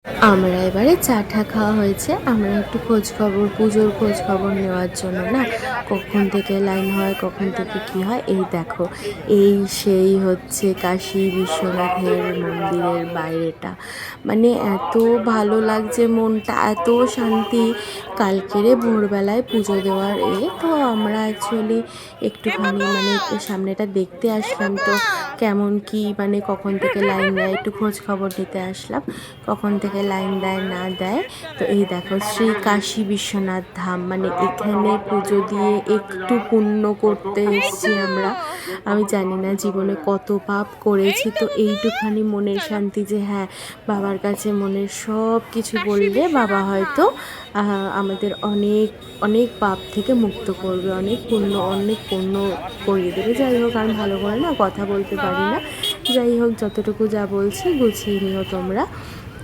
আমরা এবারে চাটা খাওয়া হয়েছে। আমরা একটু খোঁজখবর, পুজোর খোঁজখবর নেওয়ার জন্য না, কখন থেকে লাইন হয়, কখন থেকে কী হয়। এই দেখো, এই সেই হচ্ছে কাশী বিশ্বনাথের মন্দিরের বাইরেটা। মানে এত ভালো লাগছে, মনটা এত শান্তি। কালকেরে ভোরবেলায় পুজো দেওয়ার তো আমরা অ্যাকচুয়ালি একটুখানি মানে সামনেটা দেখতে আসলাম। তো কেমন কি মানে কখন থেকে লাইন দেয় একটু খোঁজ খবর নিতে আসলাম, কখন থেকে লাইন দেয় না দেয়। তো এই দেখো, শ্রী কাশী বিশ্বনাথ ধাম, মানে এখানে পুজো দিয়ে একটু পুণ্য করতে এসেছি আমরা। আমি জানি না জীবনে কত পাপ করেছি, তো এইটুখানি মনের শান্তি যে হ্যাঁ, বাবার কাছে মনের সব কিছু বললে বাবা হয়তো আমাদের অনেক অনেক পাপ থেকে মুক্ত করবে, অনেক পুণ্য করিয়ে দেবে। যাই হোক, আমি ভালো করে না কথা বলতে পারি না। যাই হোক, যতটুকু যা বলছি গুছিয়ে নিও তোমরা।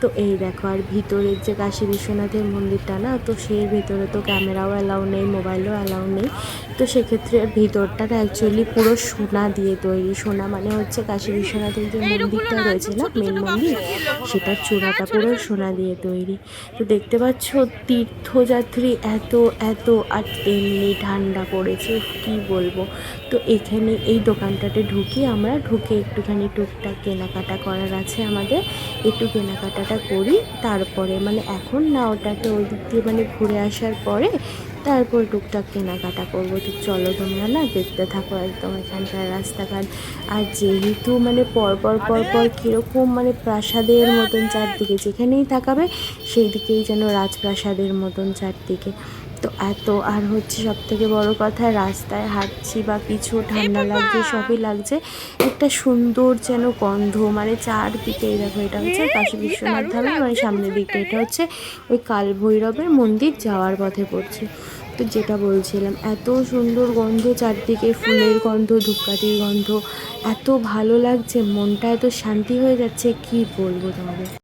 তো এই দেখো, আর ভিতরের যে কাশী বিশ্বনাথের মন্দিরটা না, তো সেই ভিতরে তো ক্যামেরাও অ্যালাউ নেই, মোবাইলও অ্যালাউ নেই। তো সেক্ষেত্রে ভিতরটা অ্যাকচুয়ালি পুরো সোনা দিয়ে তৈরি। সোনা মানে হচ্ছে কাশী বিশ্বনাথের যে মন্দিরটা রয়েছে না, মেন মন্দির, সেটার চূড়াটা পুরো সোনা দিয়ে তৈরি। তো দেখতে পাচ্ছ তীর্থযাত্রী এত এত, আর তেমনি ঠান্ডা পড়েছে, কী বলবো। তো এখানে এই দোকানটাতে আমরা ঢুকে একটুখানি টুকটাক কেনাকাটা করার আছে আমাদের, একটু কেনাকাটাটা করি। তারপরে মানে এখন না, ওটাকে ওই দিক দিয়ে মানে ঘুরে আসার পরে তারপর টুকটাক কেনাকাটা করবো। তো চলো তোমরা না দেখতে থাকো একদম এখানকার রাস্তাঘাট। আর যেহেতু মানে পরপর পরপর কীরকম মানে প্রাসাদের মতন চারদিকে, যেখানেই তাকাবে সেই দিকেই যেন রাজপ্রাসাদের মতন চারদিকে। তো এত, আর হচ্ছে সবথেকে বড় কথা, রাস্তায় হাঁটছি বা কিছু ঠান্ডা লাগছে, সবই লাগছে, একটা সুন্দর যেন গন্ধ, মানে চারদিকে। এই দেখো, এটা হচ্ছে কাশী বিশ্বনাথ ধামের মানে সামনের দিকটা, এটা হচ্ছে ওই কাল ভৈরবের মন্দির যাওয়ার পথে পড়ছে। তো যেটা বলছিলাম, এত সুন্দর গন্ধ চারদিকে, ফুলের গন্ধ, ধূপকাঠির গন্ধ, এত ভালো লাগছে, মনটা এত শান্তি হয়ে যাচ্ছে, কি বলবো তোমাদের।